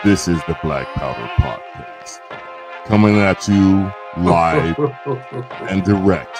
This is the Black Powder Podcast, coming at you live and direct.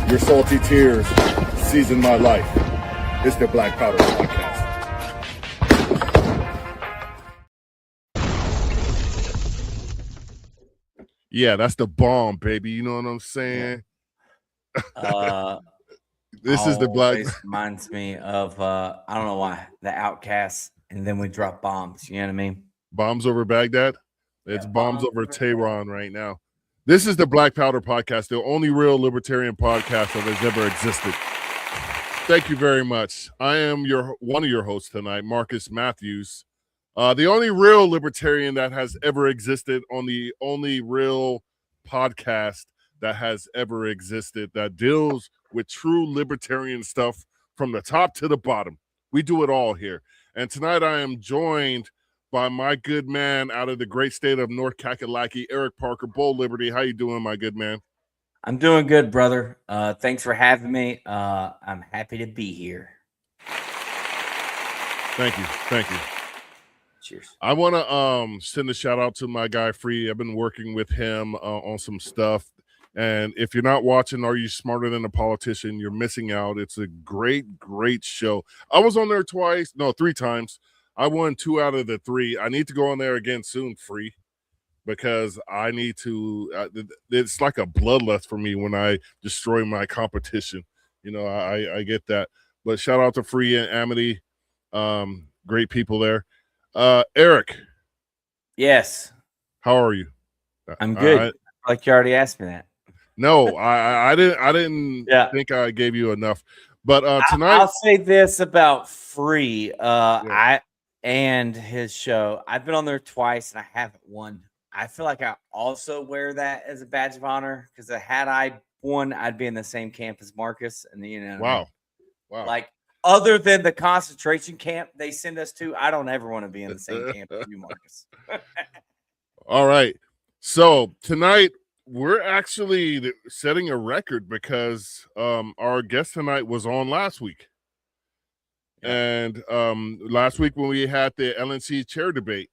Your salty tears season my life. It's the Black Powder Podcast. Yeah, that's the bomb, baby. You know what I'm saying? This is the Black. Reminds me of I don't know why, the Outcasts, and then we drop bombs. You know what I mean? Bombs over Baghdad. It's bombs over Tehran right now. This is the Black Powder Podcast, the only real libertarian podcast that has ever existed. Thank you very much. I am one of your hosts tonight, Marcus Matthews, the only real libertarian that has ever existed on the only real podcast that has ever existed that deals with true libertarian stuff from the top to the bottom. We do it all here. And tonight I am joined by my good man out of the great state of North Kakalaki, Eric Parker, Bold Liberty. How you doing, my good man? I'm doing good, brother. Thanks for having me. I'm happy to be here. Thank you. Thank you. Cheers. I want to send a shout out to my guy Free. I've been working with him on some stuff. And if you're not watching Are You Smarter Than a Politician, you're missing out. It's a great, great show. I was on there three times. I won 2 out of the 3. I need to go on there again soon, Free, because I need to. It's like a bloodlust for me when I destroy my competition. You know, I get that. But shout out to Free and Amity, great people there. Eric, yes. How are you? I'm good. Like you already asked me that. No, I didn't think I gave you enough. But tonight, I'll say this about Free. And his show. I've been on there twice and I haven't won. I feel like I also wear that as a badge of honor because had I won, I'd be in the same camp as Marcus. And wow. Like other than the concentration camp they send us to, I don't ever want to be in the same camp as you, Marcus. All right. So tonight we're actually setting a record because our guest tonight was on last week. And last week when we had the LNC Chair debate,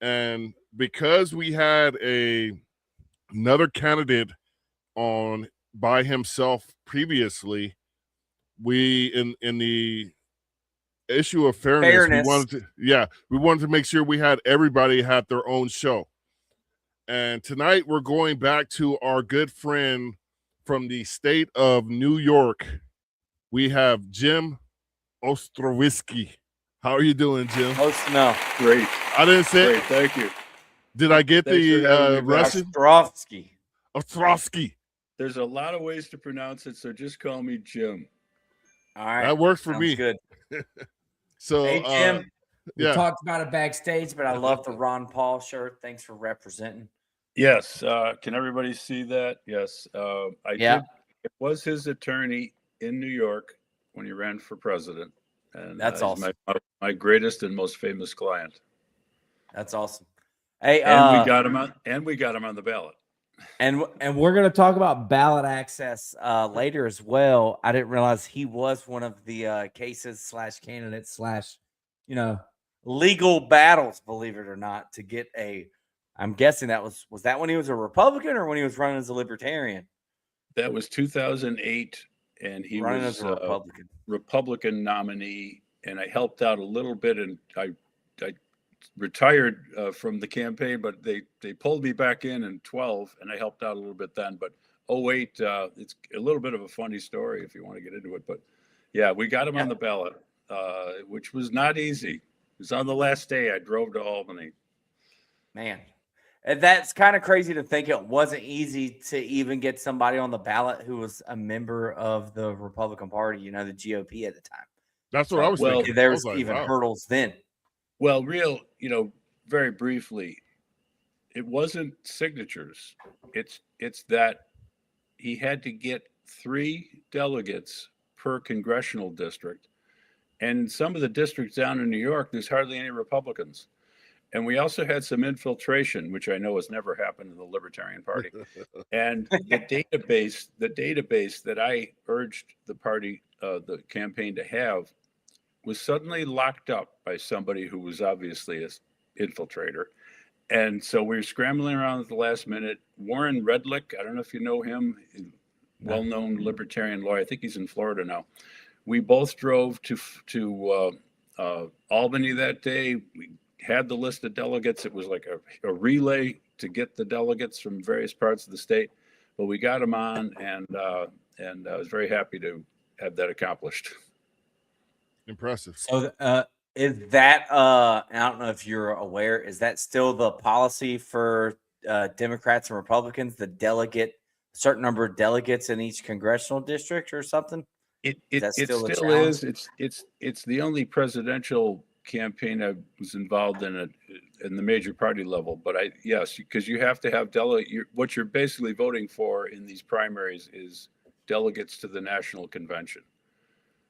and because we had another candidate on by himself previously, we in the issue of fairness. We wanted to make sure we had everybody had their own show. And tonight we're going back to our good friend from the state of New York. We have Jim Ostrowski. How are you doing, Jim? Great. I didn't say Great, thank you. Did I get the Russian? Ostrowski. There's a lot of ways to pronounce it, so just call me Jim. All right. That works for me. Good. So hey, Jim. We talked about it backstage, but I love the Ron Paul shirt. Thanks for representing. Yes. Can everybody see that? Yes. I did. It was his attorney in New York when he ran for president. And that's awesome. My greatest and most famous client. That's awesome. Hey, and we got him on the ballot. And we're going to talk about ballot access later as well. I didn't realize he was one of the cases / candidates / legal battles, believe it or not, to get I'm guessing that was that when he was a Republican or when he was running as a Libertarian? That was 2008. And he running was as a Republican nominee, and I helped out a little bit, and I retired from the campaign, but they pulled me back in 12, and I helped out a little bit then. But 08, it's a little bit of a funny story if you want to get into it. But yeah, we got him on the ballot, which was not easy. It was on the last day. I drove to Albany. Man, And that's kind of crazy to think it wasn't easy to even get somebody on the ballot who was a member of the Republican Party, you know, the GOP at the time. That's what I was Well, thinking. I There's was like, even wow. hurdles then. Well, very briefly, it wasn't signatures. It's that he had to get 3 delegates per congressional district. And in some of the districts down in New York, there's hardly any Republicans. And we also had some infiltration, which I know has never happened in the Libertarian Party. And the database that I urged the campaign to have was suddenly locked up by somebody who was obviously an infiltrator. And so we were scrambling around at the last minute. Warren Redlick, I don't know if you know him, well-known libertarian lawyer. I think he's in Florida now. We both drove to Albany that day. We had the list of delegates. It was like a relay to get the delegates from various parts of the state, but we got them on, and I was very happy to have that accomplished. Impressive. So is that I don't know if you're aware, is that still the policy for Democrats and Republicans, certain number of delegates in each congressional district or something? It still a still challenge? is. It's the only presidential campaign I was involved in the major party level. But yes, because you have to have what you're basically voting for in these primaries is delegates to the national convention.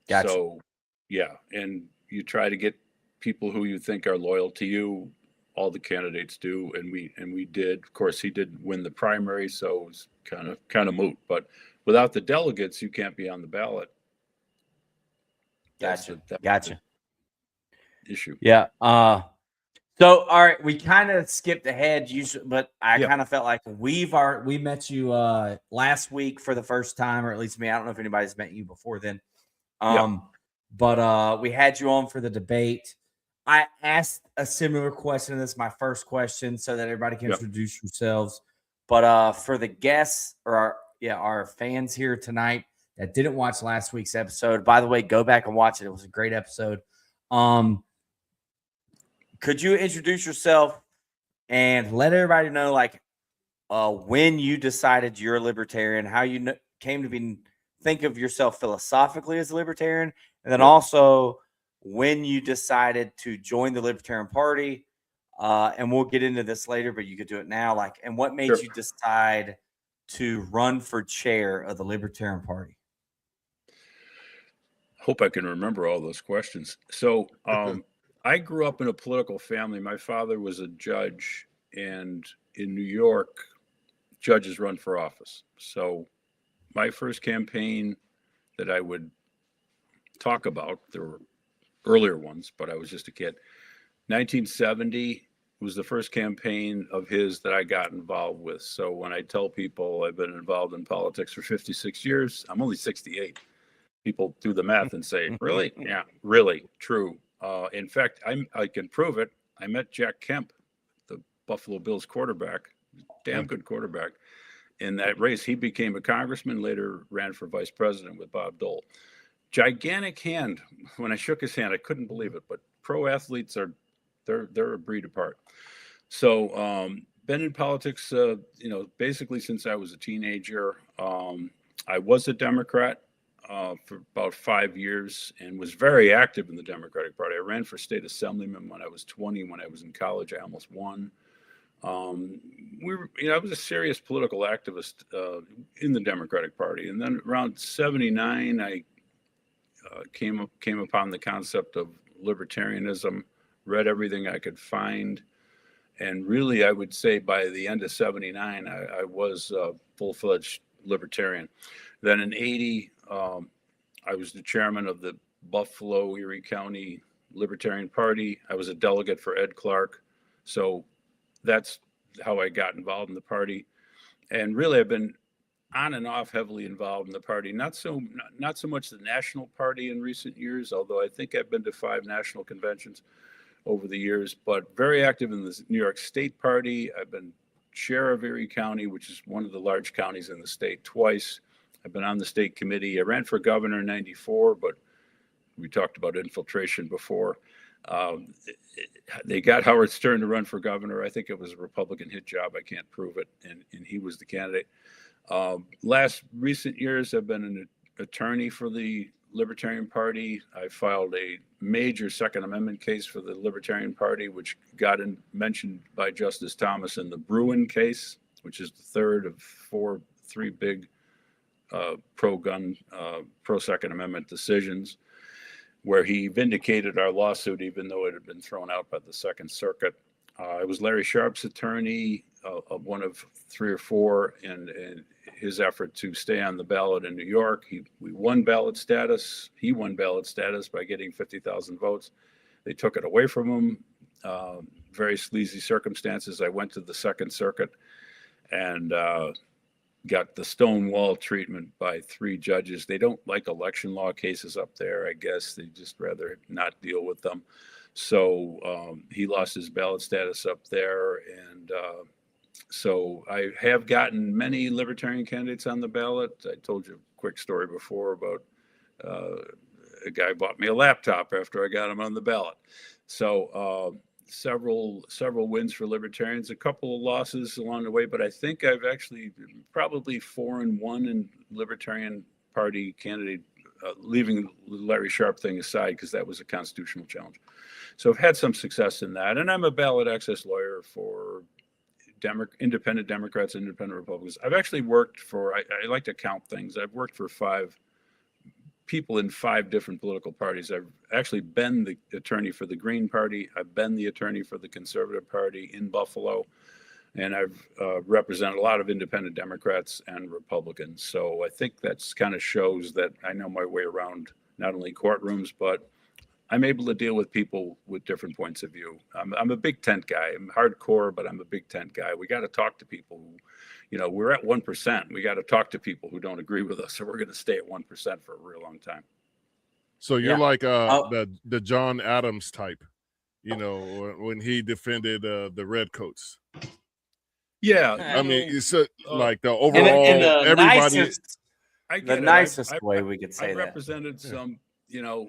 Gotcha. So yeah, and you try to get people who you think are loyal to you. All the candidates do, and we did. Of course, he did win the primary, so it was kind of moot. But without the delegates, you can't be on the ballot. Gotcha. Issue. Yeah. So all right, we kind of skipped ahead, usually, but I kind of felt like we met you last week for the first time, or at least me. I don't know if anybody's met you before then. But we had you on for the debate. I asked a similar question. This is my first question, so that everybody can introduce yourselves. But for the guests or our fans here tonight that didn't watch last week's episode, by the way, go back and watch it. It was a great episode. Could you introduce yourself and let everybody know, like, when you decided you're a libertarian, how you came to think of yourself philosophically as a libertarian, and then also when you decided to join the Libertarian Party, and we'll get into this later, but you could do it now, like, and what made you decide to run for chair of the Libertarian Party? Hope I can remember all those questions. So I grew up in a political family. My father was a judge, and in New York, judges run for office. So my first campaign that I would talk about, there were earlier ones, but I was just a kid. 1970 was the first campaign of his that I got involved with. So when I tell people I've been involved in politics for 56 years, I'm only 68. People do the math and say, really? Yeah, really, true. In fact, I can prove it. I met Jack Kemp, the Buffalo Bills quarterback, damn good quarterback. In that race, he became a congressman, later ran for vice president with Bob Dole. Gigantic hand. When I shook his hand, I couldn't believe it. But pro athletes they're a breed apart. So been in politics, basically since I was a teenager. I was a Democrat for about 5 years and was very active in the Democratic Party. I ran for state assemblyman when I was 20. When I was in college, I almost won. I was a serious political activist in the Democratic Party. And then around 79, I came upon the concept of libertarianism, read everything I could find. And really, I would say by the end of 79, I was a full-fledged libertarian. Then in 80, I was the chairman of the Buffalo Erie County Libertarian Party. I was a delegate for Ed Clark. So that's how I got involved in the party. And really, I've been on and off heavily involved in the party. Not so much the national party in recent years, although I think I've been to 5 national conventions over the years, but very active in the New York State Party. I've been chair of Erie County, which is one of the large counties in the state, twice. I've been on the state committee. I ran for governor in 94, but we talked about infiltration before. They got Howard Stern to run for governor. I think it was a Republican hit job. I can't prove it, and he was the candidate. Recent years, I've been an attorney for the Libertarian Party. I filed a major Second Amendment case for the Libertarian Party, which got mentioned by Justice Thomas in the Bruin case, which is the third of three big pro-gun, pro-Second Amendment decisions, where he vindicated our lawsuit, even though it had been thrown out by the Second Circuit. I was Larry Sharp's attorney, one of three or four, in his effort to stay on the ballot in New York. We won ballot status. He won ballot status by getting 50,000 votes. They took it away from him. Very sleazy circumstances. I went to the Second Circuit and got the Stonewall treatment by three judges. They don't like election law cases up there, I guess. They just rather not deal with them. So he lost his ballot status up there. And so I have gotten many Libertarian candidates on the ballot. I told you a quick story before about a guy bought me a laptop after I got him on the ballot. So several wins for Libertarians, a couple of losses along the way, but I think I've actually probably 4-1 in Libertarian Party candidate, leaving the Larry Sharp thing aside because that was a constitutional challenge. So I've had some success in that, and I'm a ballot access lawyer for independent Democrats, independent Republicans. I've actually worked for, I like to count things. I've worked for 5 people in 5 different political parties. I've actually been the attorney for the Green Party. I've been the attorney for the Conservative Party in Buffalo. And I've represented a lot of independent Democrats and Republicans. So I think that's kind of shows that I know my way around not only courtrooms, but I'm able to deal with people with different points of view. I'm a big tent guy. I'm hardcore, but I'm a big tent guy. We got to talk to people who, you know, we're at 1%. We got to talk to people who don't agree with us. So we're going to stay at 1% for a real long time. So you're like the John Adams type, you know, when he defended the Redcoats. Yeah. I mean, it's like the overall, the everybody. nicest, the nicest way we could say I that. represented some, you know,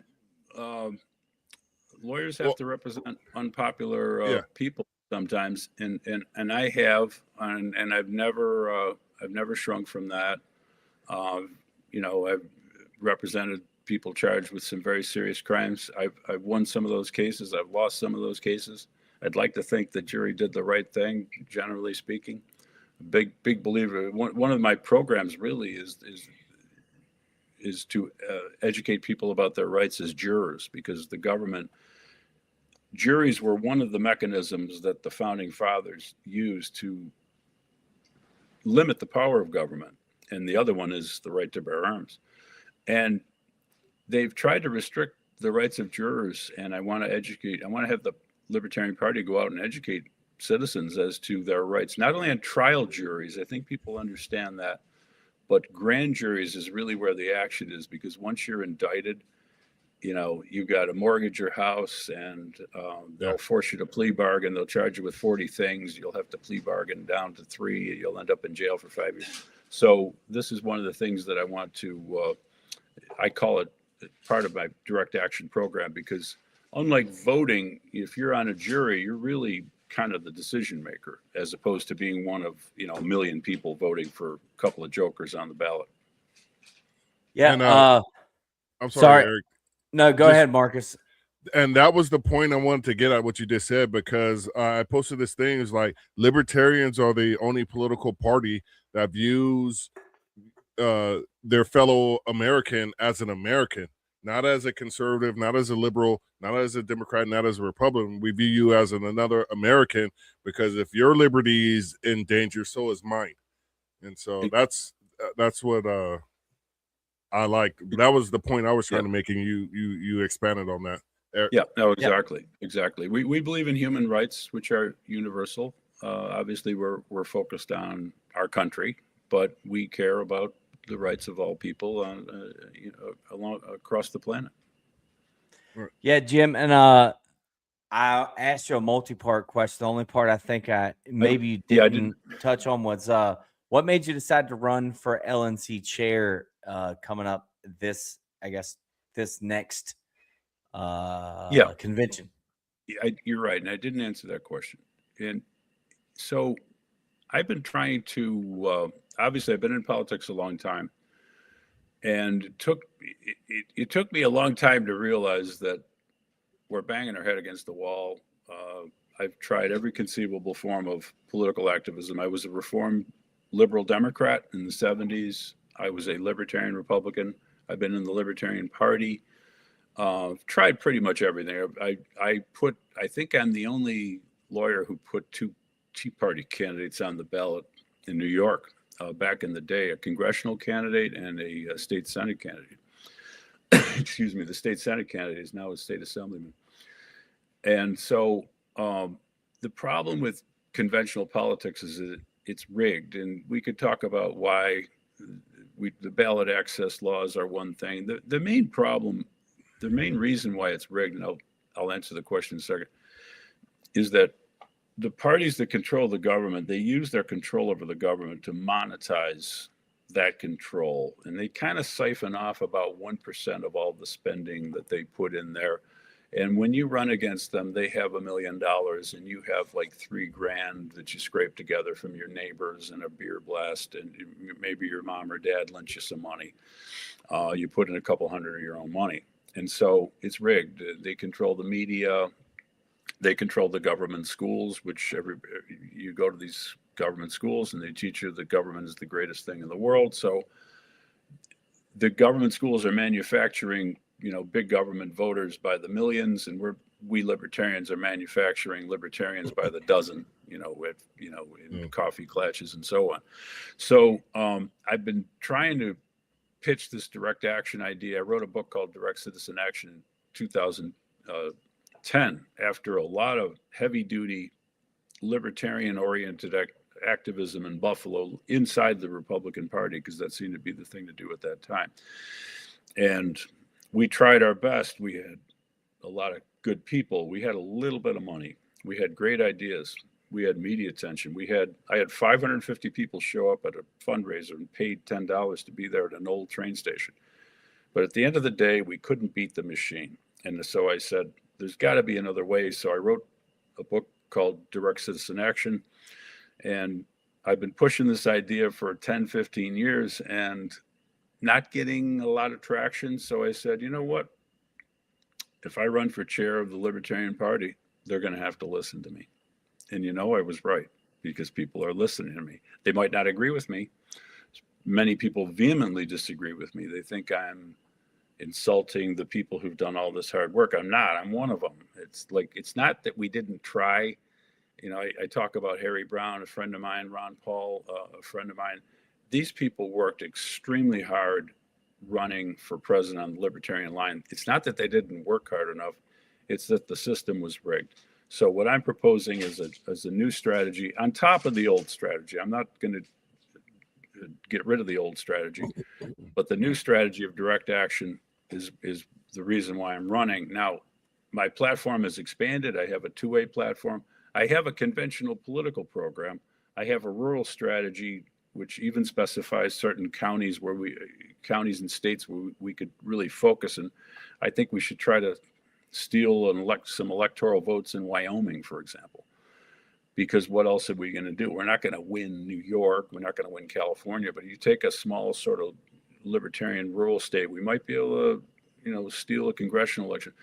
lawyers have to represent unpopular people sometimes, and I have, and I've never shrunk from that. You know, I've represented people charged with some very serious crimes. I've won some of those cases. I've lost some of those cases. I'd like to think the jury did the right thing, generally speaking. Big believer. One of my programs really is to educate people about their rights as jurors, because juries were one of the mechanisms that the founding fathers used to limit the power of government. And the other one is the right to bear arms. And they've tried to restrict the rights of jurors. And I want to have the Libertarian Party go out and educate citizens as to their rights, not only on trial juries. I think people understand that, but grand juries is really where the action is, because once you're indicted, you know, you've got to mortgage your house, and they'll force you to plea bargain. They'll charge you with 40 things. You'll have to plea bargain down to 3. You'll end up in jail for 5 years. So this is one of the things that I want to, I call it part of my direct action program, because unlike voting, if you're on a jury, you're really kind of the decision maker, as opposed to being one of, you know, a million people voting for a couple of jokers on the ballot. Yeah. And, I'm sorry, Eric. No, go ahead, Marcus. And that was the point I wanted to get at, what you just said, because I posted this thing. It's like libertarians are the only political party that views their fellow American as an American, not as a conservative, not as a liberal, not as a Democrat, not as a Republican. We view you as another American, because if your liberty is in danger, so is mine. And so that's what I like. That was the point I was trying to make, and you expanded on that. Yeah, no, exactly. We believe in human rights, which are universal. Obviously, we're focused on our country, but we care about the rights of all people across the planet. Yeah, Jim, and I asked you a multi-part question. The only part I think you didn't touch on was what made you decide to run for LNC chair coming up this next convention? you're right, and I didn't answer that question. And so I've been trying to. Obviously, I've been in politics a long time, and it took me a long time to realize that we're banging our head against the wall. I've tried every conceivable form of political activism. I was a reformed liberal Democrat in the 70s. I was a libertarian Republican. I've been in the Libertarian Party. Tried pretty much everything. I think I'm the only lawyer who put two Tea Party candidates on the ballot in New York back in the day, a congressional candidate and a state Senate candidate. Excuse me, the state Senate candidate is now a state assemblyman. And so the problem with conventional politics is that it's rigged. And we could talk about why the ballot access laws are one thing. The main problem, the main reason why it's rigged, and I'll answer the question in a second, is that the parties that control the government, they use their control over the government to monetize that control. And they kind of siphon off about 1% of all the spending that they put in there. And when you run against them, they have $1 million and you have like $3,000 that you scrape together from your neighbors and a beer blast, and maybe your mom or dad lent you some money. You put in a couple hundred of your own money. And so it's rigged. They control the media. They control the government schools, which you go to these government schools and they teach you that government is the greatest thing in the world. So the government schools are manufacturing, big government voters by the millions, and we libertarians are manufacturing libertarians by the dozen, in coffee clutches and so on. So I've been trying to pitch this direct action idea. I wrote a book called Direct Citizen Action in 2010 after a lot of heavy duty libertarian oriented activism in Buffalo inside the Republican Party, because that seemed to be the thing to do at that time. And we tried our best. We had a lot of good people. We had a little bit of money. We had great ideas. We had media attention. I had 550 people show up at a fundraiser and paid $10 to be there at an old train station. But at the end of the day, we couldn't beat the machine. And so I said, there's got to be another way. So I wrote a book called Direct Citizen Action. And I've been pushing this idea for 10, 15 years and not getting a lot of traction. So I said, you know what? If I run for chair of the Libertarian Party, they're going to have to listen to me. And I was right, because people are listening to me. They might not agree with me. Many people vehemently disagree with me. They think I'm insulting the people who've done all this hard work. I'm not. I'm one of them. It's not that we didn't try. I talk about Harry Brown, a friend of mine, Ron Paul, a friend of mine. These people worked extremely hard running for president on the libertarian line. It's not that they didn't work hard enough. It's that the system was rigged. So what I'm proposing is a new strategy on top of the old strategy. I'm not going to get rid of the old strategy, but the new strategy of direct action is the reason why I'm running. Now, my platform has expanded. I have a two-way platform. I have a conventional political program. I have a rural strategy, which even specifies certain counties and states where we could really focus. And I think we should try to steal and elect some electoral votes in Wyoming, for example, because what else are we going to do? We're not going to win New York. We're not going to win California, but you take a small sort of libertarian rural state, we might be able to, steal a congressional election.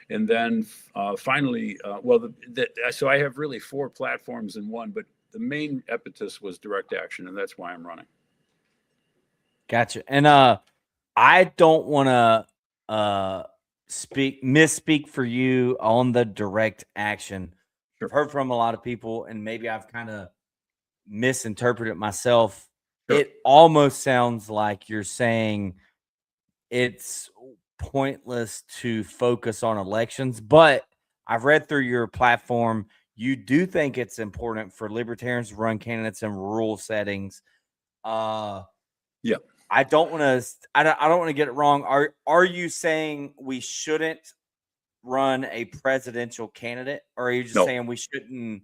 And then finally, so I have really 4 platforms in one, but the main impetus was direct action, and that's why I'm running. Gotcha. And I don't want to misspeak for you on the direct action. Sure. I've heard from a lot of people, and maybe I've kind of misinterpreted myself. Sure. It almost sounds like you're saying it's pointless to focus on elections, but I've read through your platform. You do think it's important for libertarians to run candidates in rural settings. Yeah. I don't want to get it wrong. Are you saying we shouldn't run a presidential candidate, or are you just saying we shouldn't?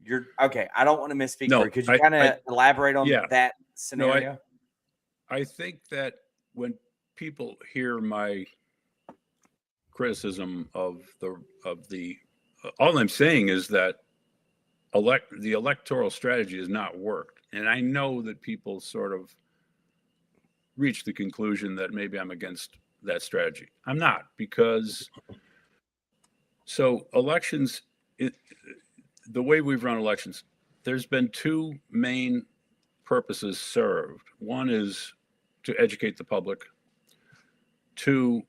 You're okay. I don't want to misspeak. No, Could you kind of elaborate on that scenario? No, I think that when people hear my criticism of the all I'm saying is that the electoral strategy has not worked. And I know that people sort of reach the conclusion that maybe I'm against that strategy. I'm not, because so elections, the way we've run elections, there's been two main purposes served. One is to educate the public. Two,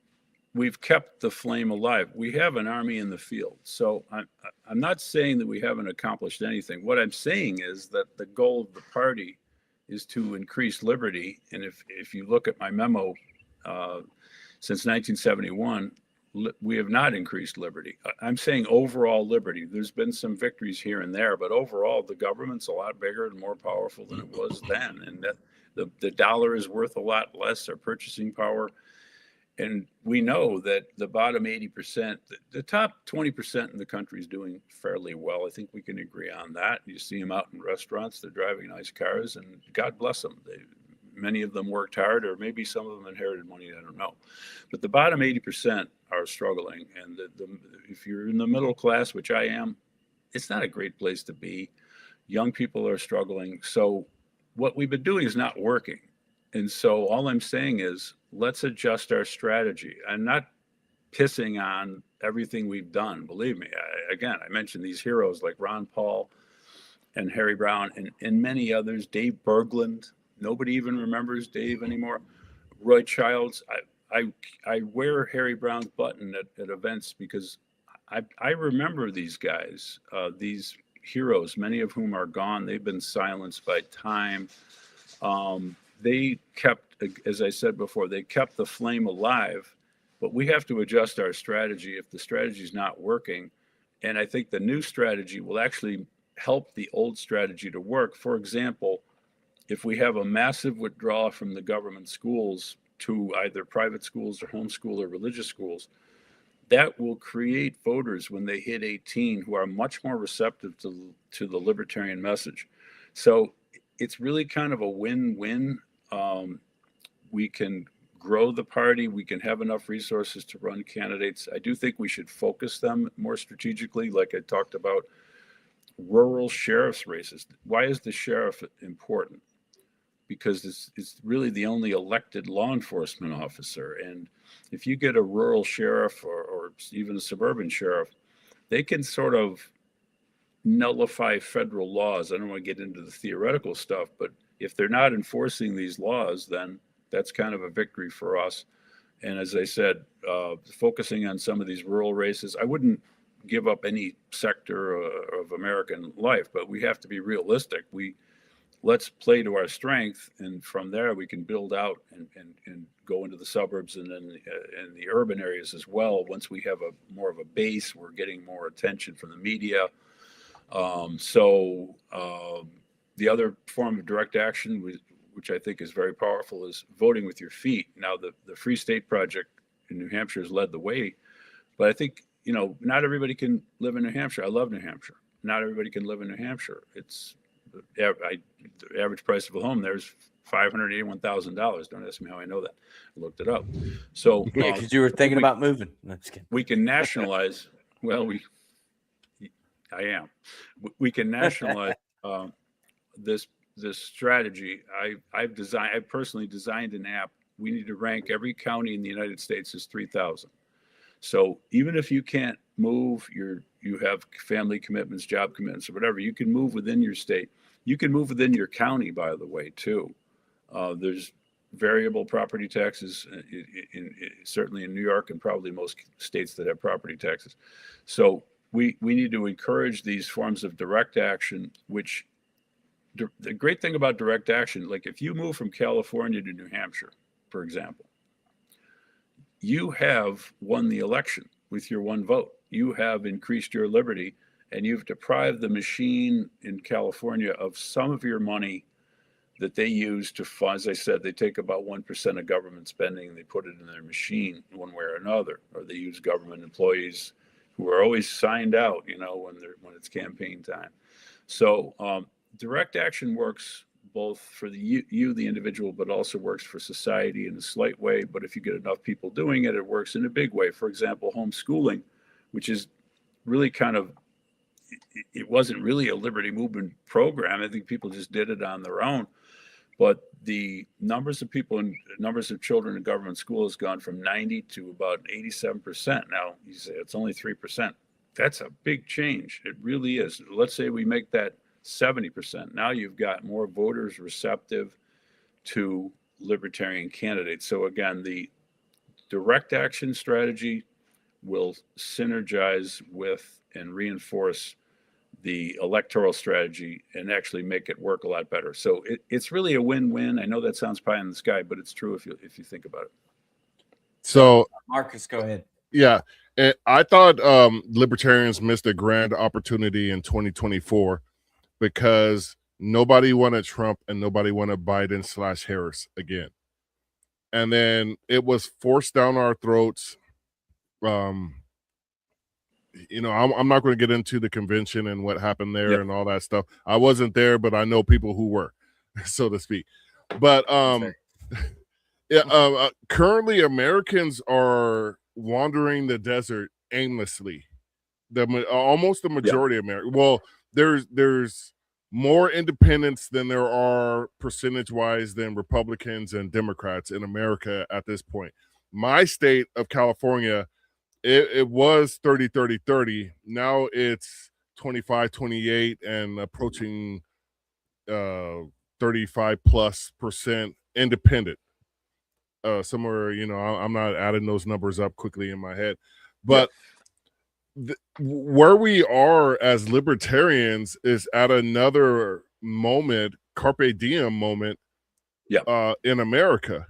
we've kept the flame alive. We have an army in the field. So I'm not saying that we haven't accomplished anything. What I'm saying is that the goal of the party is to increase liberty. And if you look at my memo, since 1971, we have not increased liberty. I'm saying overall liberty. There's been some victories here and there, but overall the government's a lot bigger and more powerful than it was then. And that the dollar is worth a lot less, our purchasing power. And we know that the bottom 80%, the top 20% in the country is doing fairly well. I think we can agree on that. You see them out in restaurants, they're driving nice cars, and God bless them. Many of them worked hard, or maybe some of them inherited money, I don't know. But the bottom 80% are struggling. And if you're in the middle class, which I am, it's not a great place to be. Young people are struggling. So what we've been doing is not working. And so all I'm saying is, let's adjust our strategy. I'm not pissing on everything we've done. Believe me. I mentioned these heroes like Ron Paul and Harry Brown and many others. Dave Berglund. Nobody even remembers Dave anymore. Roy Childs. I wear Harry Brown's button at events because I remember these guys, these heroes, many of whom are gone. They've been silenced by time. They kept, as I said before, they kept the flame alive, but we have to adjust our strategy if the strategy is not working. And I think the new strategy will actually help the old strategy to work. For example, if we have a massive withdrawal from the government schools to either private schools or homeschool or religious schools, that will create voters when they hit 18 who are much more receptive to the libertarian message. So it's really kind of a win-win. We can grow the party. We can have enough resources to run candidates. I do think we should focus them more strategically, like I talked about rural sheriff's races. Why is the sheriff important? Because it's really the only elected law enforcement officer. And if you get a rural sheriff or even a suburban sheriff, they can sort of nullify federal laws. I don't want to get into the theoretical stuff, but if they're not enforcing these laws, then that's kind of a victory for us. And as I said, focusing on some of these rural races, I wouldn't give up any sector of American life, but we have to be realistic. Let's play to our strength, and from there we can build out and go into the suburbs and then in the urban areas as well. Once we have more of a base, we're getting more attention from the media. The other form of direct action, which I think is very powerful, is voting with your feet. Now, the Free State Project in New Hampshire has led the way, but I think, not everybody can live in New Hampshire. I love New Hampshire. Not everybody can live in New Hampshire. The average price of a home there is $581,000. Don't ask me how I know that. I looked it up. So because you were thinking about moving. No, just kidding. We can nationalize. Well, I am. We can nationalize this strategy. I personally designed an app. We need to rank every county in the United States as 3,000. So even if you can't move, you have family commitments, job commitments, or whatever, you can move within your state. You can move within your county, by the way, too. There's variable property taxes, certainly in New York and probably most states that have property taxes. So we need to encourage these forms of direct action, which the great thing about direct action, like if you move from California to New Hampshire, for example, you have won the election with your one vote. You have increased your liberty, and you've deprived the machine in California of some of your money that they use to fund. As I said, they take about 1% of government spending and they put it in their machine one way or another, or they use government employees who are always signed out, when it's campaign time. So direct action works both for the individual, but also works for society in a slight way. But if you get enough people doing it, it works in a big way. For example, homeschooling, which is really kind of, it wasn't really a liberty movement program. I think people just did it on their own. But the numbers of people and numbers of children in government school has gone from 90 to about 87%. Now, you say it's only 3%. That's a big change. It really is. Let's say we make that 70%. Now you've got more voters receptive to libertarian candidates. So again, the direct action strategy will synergize with and reinforce the electoral strategy and actually make it work a lot better. So it's really a win-win. I know that sounds pie in the sky, but it's true if you think about it. So Marcus, go ahead. yeah, and I thought libertarians missed a grand opportunity in 2024 because nobody wanted Trump and nobody wanted Biden / Harris again. And then it was forced down our throats. You know, I'm not going to get into the convention and what happened there and all that stuff. I wasn't there, but I know people who were, so to speak. But currently Americans are wandering the desert aimlessly. Almost the majority of America. Well, there's more independents than there are percentage-wise than Republicans and Democrats in America at this point. My state of California, it was 30-30-30. Now it's 25-28 and approaching 35+% independent. Somewhere, you know, I'm not adding those numbers up quickly in my head, but where we are as libertarians is at another moment, carpe diem moment, in America.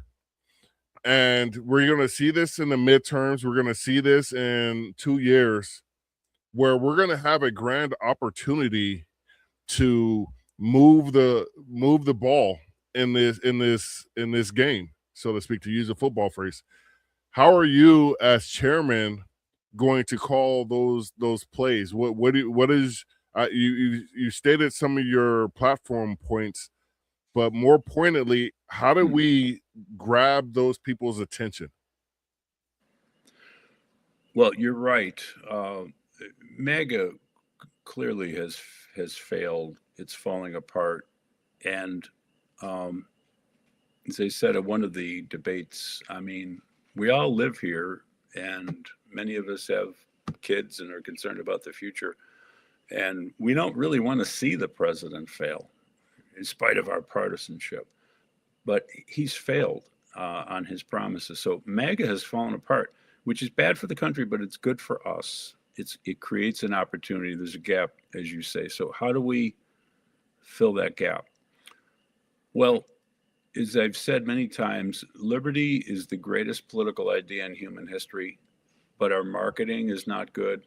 And we're going to see this in the midterms. We're going to see this in 2 years, where we're going to have a grand opportunity to move the ball in this game, so to speak, to use a football phrase. How are you as chairman going to call those plays? What is you stated some of your platform points, but more pointedly, how do we grab those people's attention? Well, you're right. MAGA clearly has failed. It's falling apart. And as I said at one of the debates, I mean, we all live here, and many of us have kids and are concerned about the future. And we don't really want to see the president fail, in spite of our partisanship. But he's failed on his promises. So MAGA has fallen apart, which is bad for the country, but it's good for us. It creates an opportunity. There's a gap, as you say. So how do we fill that gap? Well, as I've said many times, liberty is the greatest political idea in human history, but our marketing is not good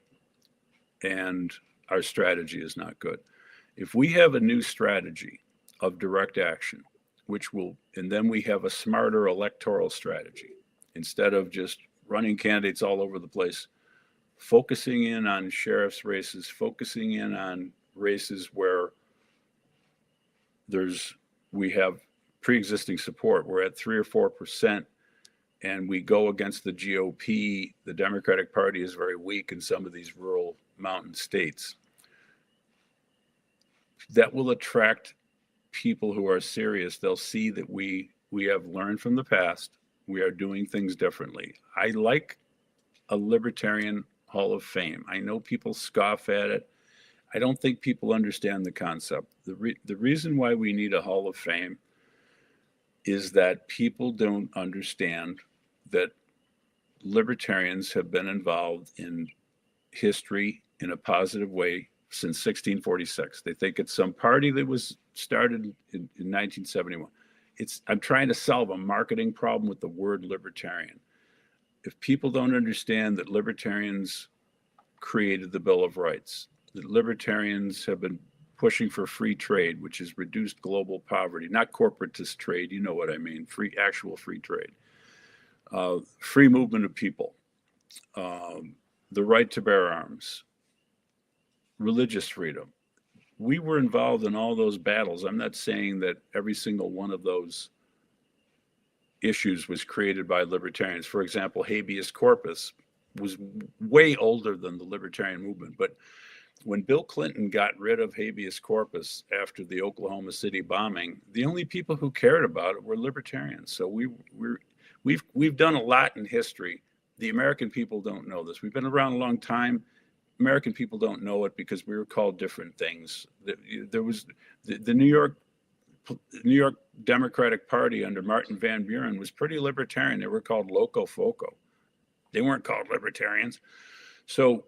and our strategy is not good. If we have a new strategy of direct action, and then we have a smarter electoral strategy, instead of just running candidates all over the place, focusing in on sheriff's races, focusing in on races where we have pre-existing support. We're at 3 or 4%, and we go against the GOP. The Democratic Party is very weak in some of these rural mountain states. That will attract people who are serious. They'll see that we have learned from the past. We are doing things differently. I like a libertarian Hall of Fame. I know people scoff at it. I don't think people understand the concept. The reason why we need a Hall of Fame is that people don't understand that libertarians have been involved in history in a positive way since 1646. They think it's some party that was started in 1971. I'm trying to solve a marketing problem with the word libertarian. If people don't understand that libertarians created the Bill of Rights, that libertarians have been pushing for free trade, which has reduced global poverty, not corporatist trade, you know what I mean, actual free trade, free movement of people, the right to bear arms, religious freedom. We were involved in all those battles. I'm not saying that every single one of those issues was created by libertarians. For example, habeas corpus was way older than the libertarian movement. But when Bill Clinton got rid of habeas corpus after the Oklahoma City bombing, the only people who cared about it were libertarians. So we've done a lot in history. The American people don't know this. We've been around a long time. American people don't know it because we were called different things. There was the New York Democratic Party under Martin Van Buren was pretty libertarian. They were called Loco Foco. They weren't called libertarians. So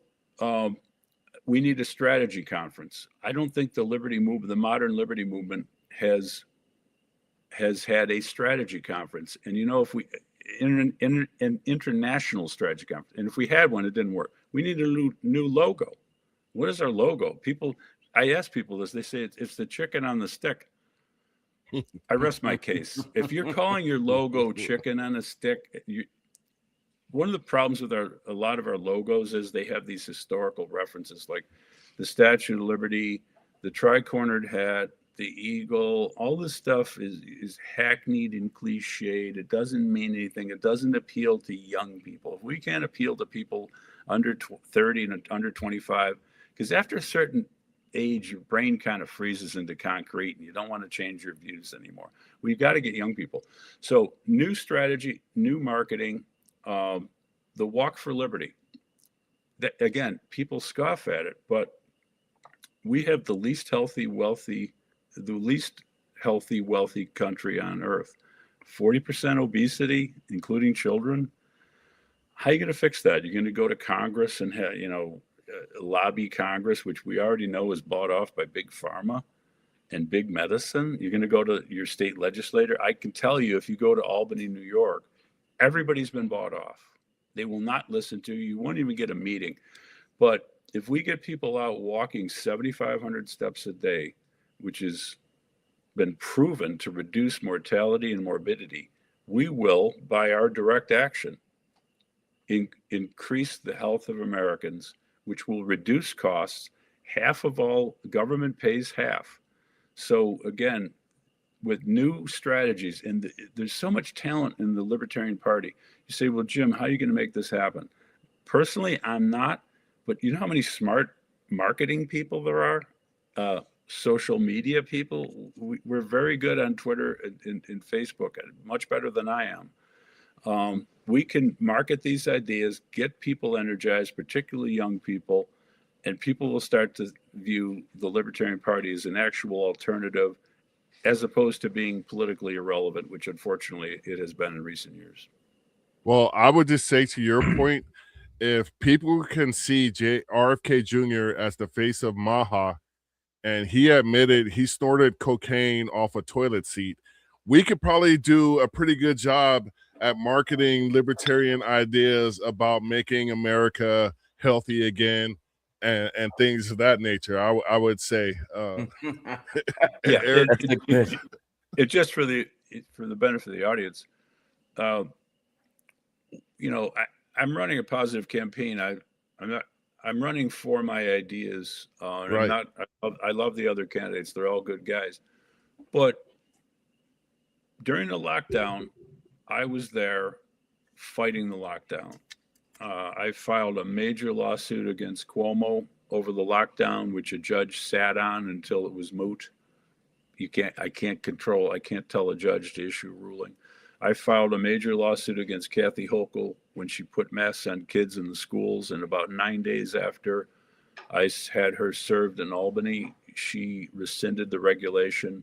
we need a strategy conference. I don't think the modern liberty movement has had a strategy conference. And if we in an international strategy conference, and if we had one, it didn't work. We need a new logo. What is our logo? I ask people this. They say it's the chicken on the stick. I rest my case. If you're calling your logo chicken on a stick, one of the problems with a lot of our logos is they have these historical references, like the Statue of Liberty, the tri-cornered hat, the eagle. All this stuff is hackneyed and cliched. It doesn't mean anything. It doesn't appeal to young people. If we can't appeal to people under 30 and under 25, because after a certain age, your brain kind of freezes into concrete and you don't want to change your views anymore. We've got to get young people. So new strategy, new marketing, the Walk for Liberty. That, again, people scoff at it, but we have the least healthy, wealthy country on earth. 40% obesity, including children. How are you going to fix that? You're going to go to Congress and lobby Congress, which we already know is bought off by big pharma and big medicine. You're going to go to your state legislator. I can tell you, if you go to Albany, New York, everybody's been bought off. They will not listen to you. You won't even get a meeting. But if we get people out walking 7,500 steps a day, which has been proven to reduce mortality and morbidity, we will, by our direct action, increase the health of Americans, which will reduce costs. Half of all government pays half. So again, with new strategies, and there's so much talent in the Libertarian Party. You say, well, Jim, how are you going to make this happen? Personally, I'm not, but you know how many smart marketing people there are? Social media people. We're very good on Twitter and Facebook, much better than I am. We can market these ideas, get people energized, particularly young people, and people will start to view the Libertarian Party as an actual alternative, as opposed to being politically irrelevant, which unfortunately it has been in recent years. Well, I would just say, to your point, if people can see RFK Jr. as the face of Maha, and he admitted he snorted cocaine off a toilet seat, we could probably do a pretty good job at marketing libertarian ideas about making America healthy again and things of that nature. I would say. Yeah, Eric, it just for the benefit of the audience. I'm running a positive campaign. I'm running for my ideas. Right. I love the other candidates. They're all good guys. But during the lockdown, I was there fighting the lockdown. I filed a major lawsuit against Cuomo over the lockdown, which a judge sat on until it was moot. I can't tell a judge to issue a ruling. I filed a major lawsuit against Kathy Hochul when she put masks on kids in the schools. And about 9 days after I had her served in Albany, she rescinded the regulation.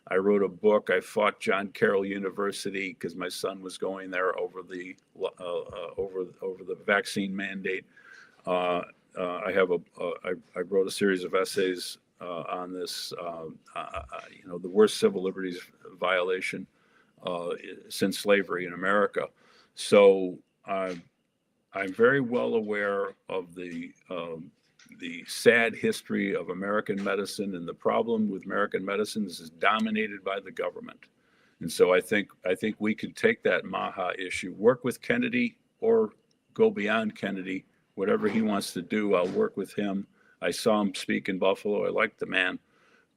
I wrote a book. I fought John Carroll University because my son was going there over the vaccine mandate. I wrote a series of essays on this, the worst civil liberties violation since slavery in America. So I'm very well aware of the sad history of American medicine, and the problem with American medicine is dominated by the government. And so I think we can take that Maha issue, work with Kennedy, or go beyond Kennedy. Whatever he wants to do, I'll work with him. I saw him speak in Buffalo. I like the man,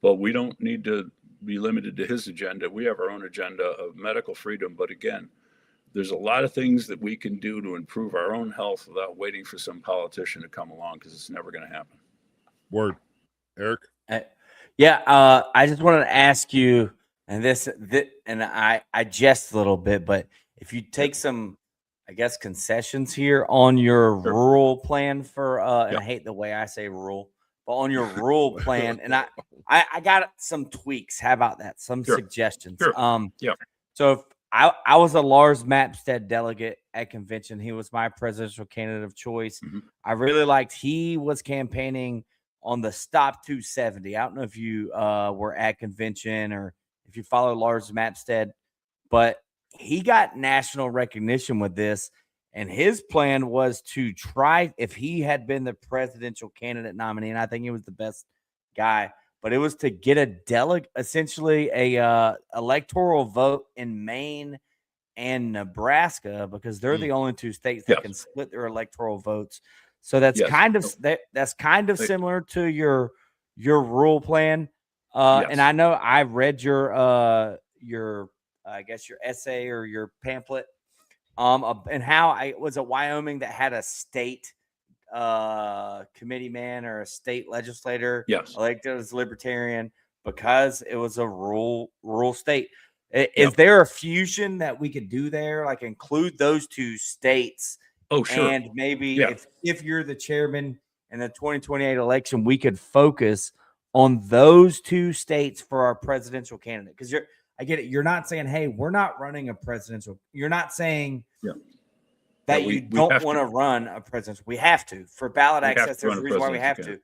but we don't need to be limited to his agenda. We have our own agenda of medical freedom. But again, there's a lot of things that we can do to improve our own health without waiting for some politician to come along, because it's never going to happen. Word. Eric? Yeah, I just wanted to ask you, and and I jest a little bit, but if you take some, I guess, concessions here on your Sure. rural plan for, and Yep. I hate the way I say rural, but on your rural plan, and I got some tweaks. How about that? Some Sure. suggestions. Sure. Yeah. So if I was a Lars Mapstead delegate at convention, he was my presidential candidate of choice. Mhm. I really liked. He was campaigning on the Stop 270. I don't know if you were at convention or if you follow Lars Mapstead, but he got national recognition with this. And his plan was to try, if he had been the presidential candidate nominee, and I think he was the best guy, but it was to get a delegate, essentially a electoral vote in Maine and Nebraska, because they're the only two states that can split their electoral votes. So that's kind of similar to your rural plan. And I know I read your I guess your essay or your pamphlet and how I was at Wyoming that had a state committee man or a state legislator elected as libertarian because it was a rural state. Is there a fusion that we could do there, like include those two states? Oh, sure. And maybe if you're the chairman in the 2028 election, we could focus on those two states for our presidential candidate. Because I get it. You're not saying, hey, we're not running a presidential. You're not saying that you don't want to run a presidential. We have to. For ballot access, there's a reason why we have to.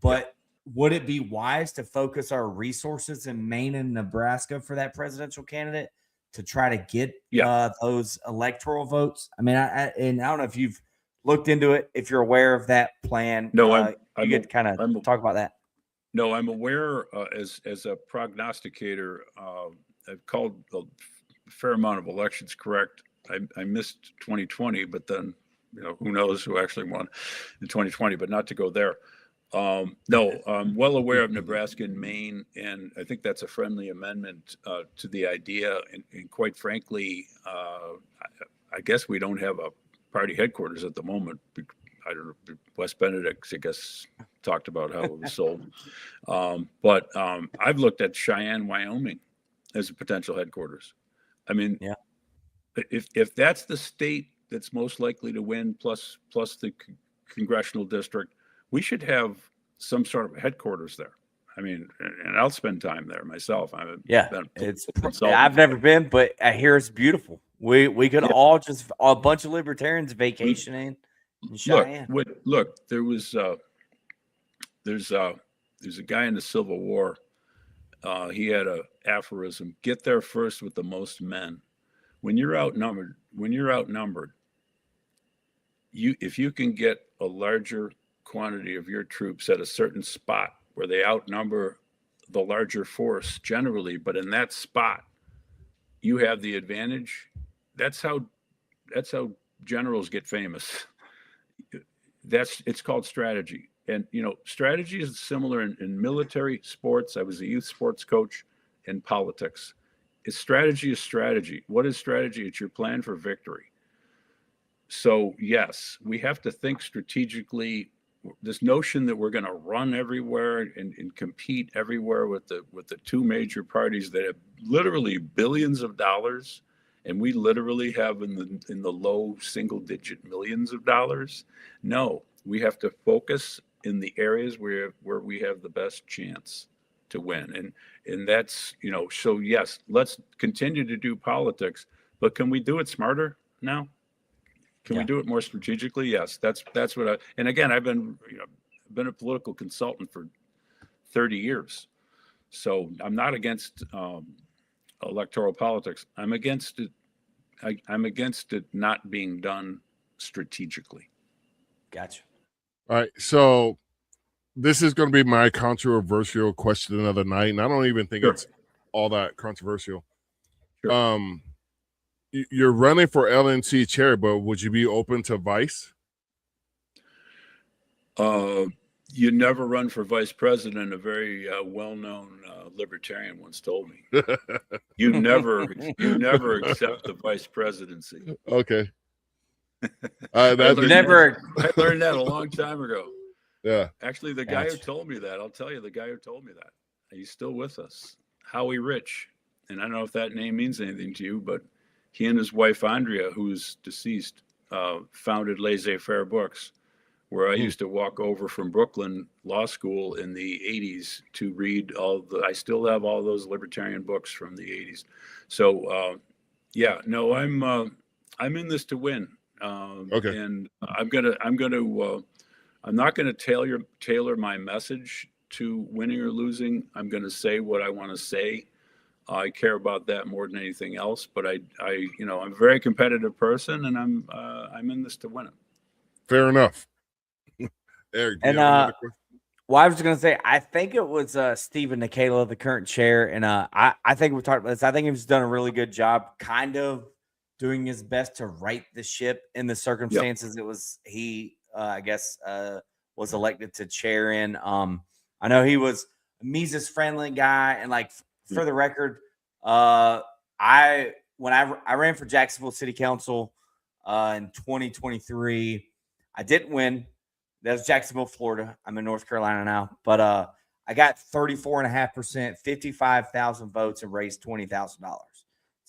But would it be wise to focus our resources in Maine and Nebraska for that presidential candidate to try to get those electoral votes? I mean, and I don't know if you've looked into it, if you're aware of that plan. No, you get to kind of talk about that. No, I'm aware as a prognosticator. I've called a fair amount of elections correct. I missed 2020, but then, who knows who actually won in 2020, but not to go there. No, I'm well aware of Nebraska and Maine, and I think that's a friendly amendment to the idea. And quite frankly, I guess we don't have a party headquarters at the moment. I don't know, West Benedict, I guess, talked about how it was sold. But I've looked at Cheyenne, Wyoming as a potential headquarters. I mean, if that's the state that's most likely to win, plus the congressional district, we should have some sort of headquarters there. I mean, and I'll spend time there myself. I've never been, but I hear it's beautiful. We could all just a bunch of libertarians vacationing in Cheyenne. Look, there's a guy in the Civil War. He had an aphorism: "Get there first with the most men." When you're outnumbered, if you can get a larger quantity of your troops at a certain spot where they outnumber the larger force generally, but in that spot you have the advantage. That's how generals get famous. It's called strategy. And strategy is similar in military, sports. I was a youth sports coach, in politics. Strategy is strategy. What is strategy? It's your plan for victory. So yes, we have to think strategically. This notion that we're going to run everywhere and compete everywhere with the two major parties that have literally billions of dollars, and we literally have in the low single digit millions of dollars. No, we have to focus in the areas where we have the best chance to win. And that's, so yes, let's continue to do politics, but can we do it smarter now? Can we do it more strategically? Yes, that's what and again, I've been a political consultant for 30 years. So I'm not against electoral politics. I'm against it. I'm against it not being done strategically. Gotcha. All right. So this is going to be my controversial question another night. And I don't even think it's all that controversial. Sure. You're running for LNC chair, but would you be open to vice? You never run for vice president. A very well-known libertarian once told me. You never accept the vice presidency. Okay. I That's learned that a long time ago. Yeah. Actually, the guy who told me that, I'll tell you, the guy who told me that, he's still with us. Howie Rich. And I don't know if that name means anything to you, but he and his wife, Andrea, who's deceased, founded Laissez-Faire Books, where I used to walk over from Brooklyn Law School in the 80s to read I still have all those libertarian books from the 80s. So, yeah, no, I'm in this to win. Okay. And I'm not gonna tailor my message to winning or losing. I'm gonna say what I want to say. I care about that more than anything else. But I'm a very competitive person, and I'm in this to win it. Fair enough. Eric, do you have another question? Well, I was just gonna say, I think it was Stephen Nikela, the current chair, and I think we talked about this. I think he's done a really good job, kind of doing his best to right the ship in the circumstances. Yep. It was he, I guess, was elected to chair in. I know he was a Mises friendly guy, and like for the record, when I ran for Jacksonville City Council in 2023, I didn't win. That was Jacksonville, Florida. I'm in North Carolina now, but I got 34.5%, 55,000 votes, and raised $20,000.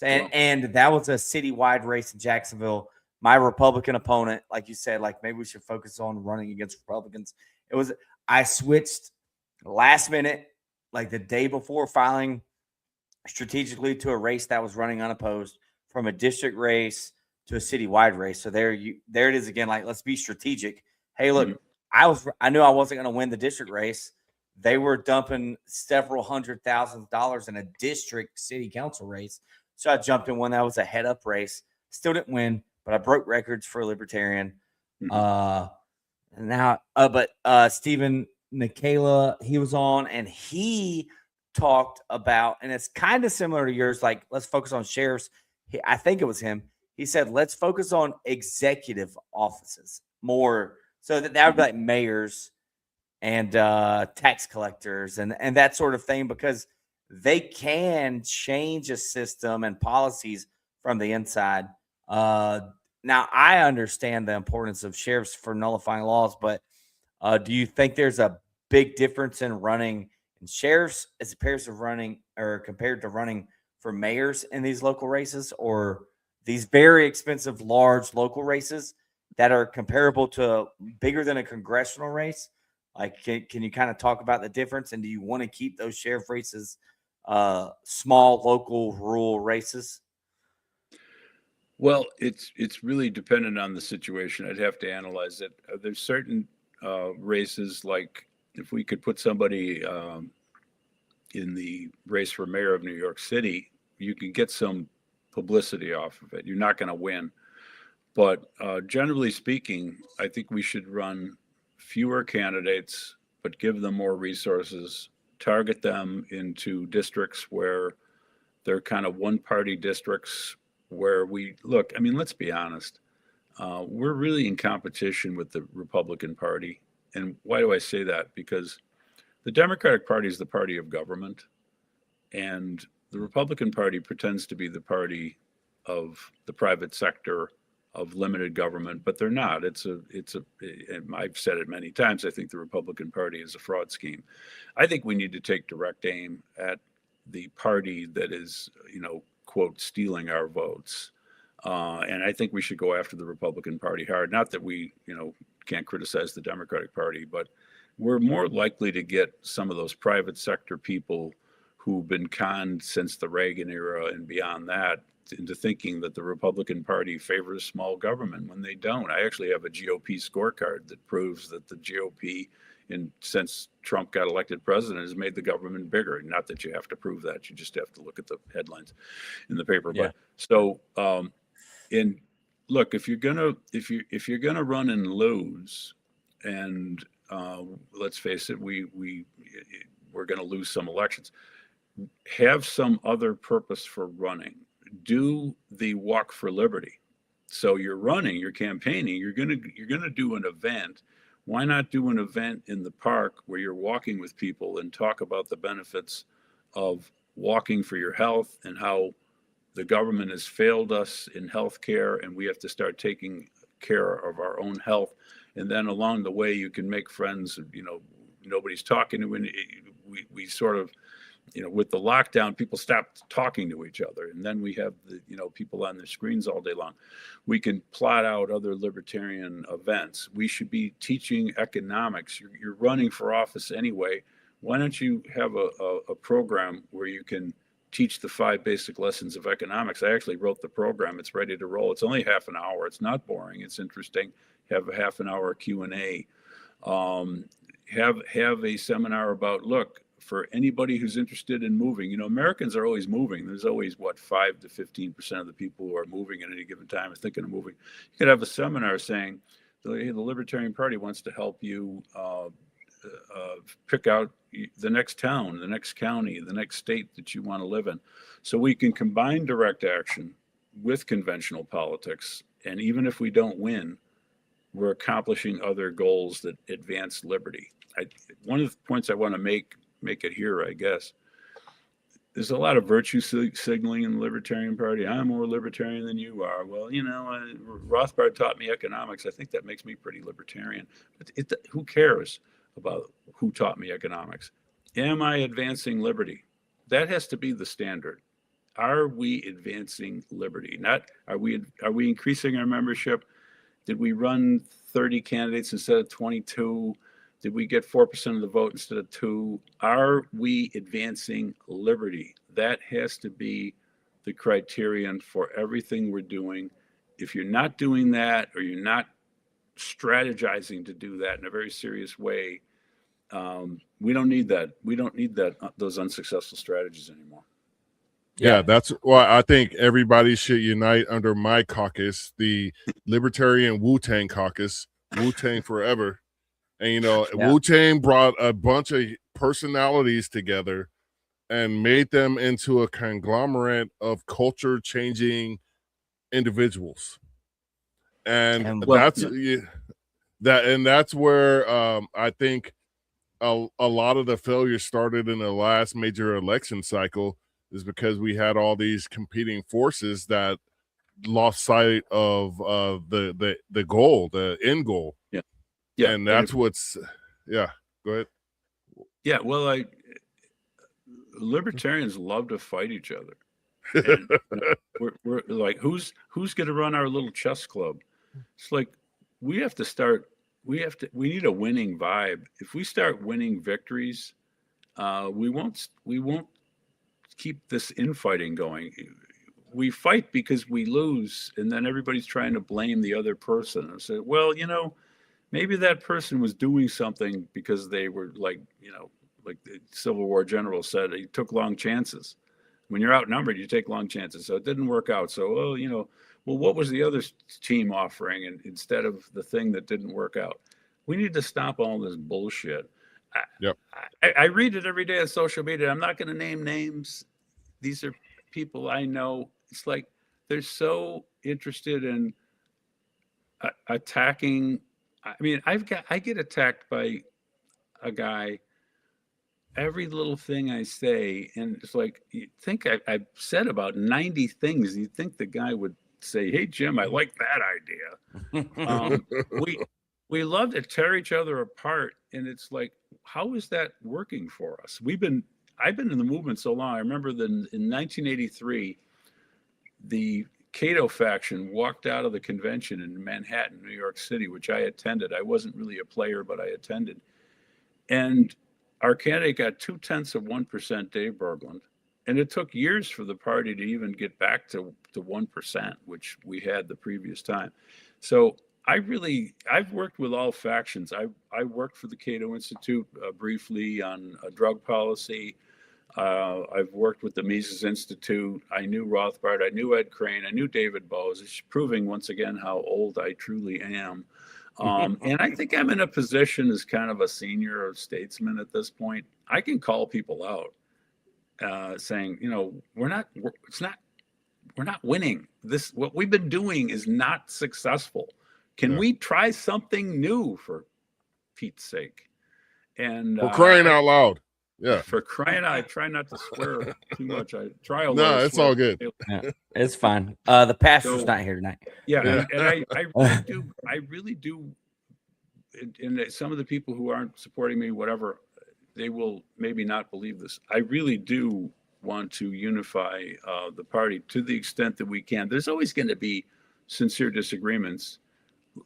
And that was a citywide race in Jacksonville. My Republican opponent, like you said, like maybe we should focus on running against Republicans. I switched last minute, like the day before filing, strategically to a race that was running unopposed, from a district race to a citywide race. So there it is again. Like, let's be strategic. Hey, look, I knew I wasn't going to win the district race. They were dumping several $100,000 in a district city council race. So I jumped in one that was a head up race. Still didn't win, but I broke records for a libertarian. But Stephen Nikela, he was on, and he talked about, and it's kind of similar to yours, like, let's focus on sheriffs. I think it was him. He said, let's focus on executive offices more. So that would be like mayors and tax collectors and that sort of thing, because they can change a system and policies from the inside. Now, I understand the importance of sheriffs for nullifying laws, but do you think there's a big difference in running in sheriffs as compared to running for mayors in these local races, or these very expensive, large local races that are comparable to bigger than a congressional race? Like, can you kind of talk about the difference? And do you want to keep those sheriff races small, local, rural races? Well, it's really dependent on the situation. I'd have to analyze it. There's certain races, like if we could put somebody in the race for mayor of New York City, you can get some publicity off of it. You're not going to win. But generally speaking, I think we should run fewer candidates, but give them more resources, target them into districts where they're kind of one-party districts where let's be honest, we're really in competition with the Republican Party. And why do I say that? Because the Democratic Party is the party of government, and the Republican Party pretends to be the party of the private sector, of limited government, but they're not. And I've said it many times, I think the Republican Party is a fraud scheme. I think we need to take direct aim at the party that is, quote, stealing our votes. And I think we should go after the Republican Party hard. Not that we, can't criticize the Democratic Party, but we're more likely to get some of those private sector people who've been conned since the Reagan era and beyond that into thinking that the Republican Party favors small government when they don't. I actually have a GOP scorecard that proves that the GOP, since Trump got elected president, has made the government bigger. Not that you have to prove that; you just have to look at the headlines in the paper. Yeah. But so, look, if you're gonna run and lose, and let's face it, we're gonna lose some elections. Have some other purpose for running. Do the Walk for Liberty. So you're running, you're campaigning, you're gonna do an event Why not do an event in the park where you're walking with people and talk about the benefits of walking for your health and how the government has failed us in healthcare and we have to start taking care of our own health. And then along the way, you can make friends. Nobody's talking to we sort of, with the lockdown, people stopped talking to each other. And then we have people on their screens all day long. We can plot out other libertarian events. We should be teaching economics. You're running for office anyway. Why don't you have a program where you can teach the 5 basic lessons of economics? I actually wrote the program. It's ready to roll. It's only half an hour. It's not boring. It's interesting. Have a half an hour Q&A. Have a seminar about, look, for anybody who's interested in moving, Americans are always moving. There's always 5 to 15% of the people who are moving at any given time are thinking of moving. You could have a seminar saying, hey, the Libertarian Party wants to help you pick out the next town, the next county, the next state that you want to live in. So we can combine direct action with conventional politics. And even if we don't win, we're accomplishing other goals that advance liberty. One of the points I want to make it here, I guess, there's a lot of virtue signaling in the Libertarian Party. I'm more libertarian than you are. Well, Rothbard taught me economics. I think that makes me pretty libertarian. But who cares about who taught me economics? Am I advancing liberty? That has to be the standard. Are we advancing liberty? Not are we increasing our membership? Did we run 30 candidates instead of 22? Did we get 4% of the vote instead of 2? Are we advancing liberty? That has to be the criterion for everything we're doing. If you're not doing that, or you're not strategizing to do that in a very serious way, we don't need that. We don't need those unsuccessful strategies anymore. Yeah, that's why I think everybody should unite under my caucus, the Libertarian Wu-Tang Caucus, Wu-Tang Forever. And, Wu-Tang brought a bunch of personalities together and made them into a conglomerate of culture-changing individuals. And that's where I think a lot of the failure started in the last major election cycle, is because we had all these competing forces that lost sight of the goal, the end goal. Yeah, and that's go ahead. Yeah, well, libertarians love to fight each other. And, we're like, who's going to run our little chess club? It's like we need a winning vibe. If we start winning victories, we won't keep this infighting going. We fight because we lose, and then everybody's trying to blame the other person and say, well, maybe that person was doing something because they were like the Civil War general said, he took long chances. When you're outnumbered, you take long chances. So it didn't work out. So, what was the other team offering, and instead of the thing that didn't work out? We need to stop all this bullshit. I read it every day on social media. I'm not going to name names. These are people I know. It's like they're so interested in attacking. I mean, I get attacked by a guy every little thing I say, and it's like, you think I've said about 90 things. You'd think the guy would say, "Hey, Jim, I like that idea." We love to tear each other apart, and it's like, how is that working for us? I've been in the movement so long. I remember that in 1983, the Cato faction walked out of the convention in Manhattan, New York City, which I attended. I wasn't really a player, but I attended. And our candidate got 0.2%, Dave Berglund. And it took years for the party to even get back to 1%, which we had the previous time. So I've worked with all factions. I worked for the Cato Institute briefly on drug policy. I've worked with the Mises Institute. I knew Rothbard. I knew Ed Crane. I knew David Bowes. It's proving once again how old I truly am. And I think I'm in a position as kind of a senior statesman at this point. I can call people out, saying, we're not winning. What we've been doing is not successful. Can we try something new for Pete's sake. And For crying out loud. Yeah. For crying out, I try not to swear too much. I try. No, it's all good. Yeah, it's fine. The pastor's not here tonight. Yeah, and I really do. And some of the people who aren't supporting me, whatever, they will maybe not believe this. I really do want to unify the party to the extent that we can. There's always going to be sincere disagreements.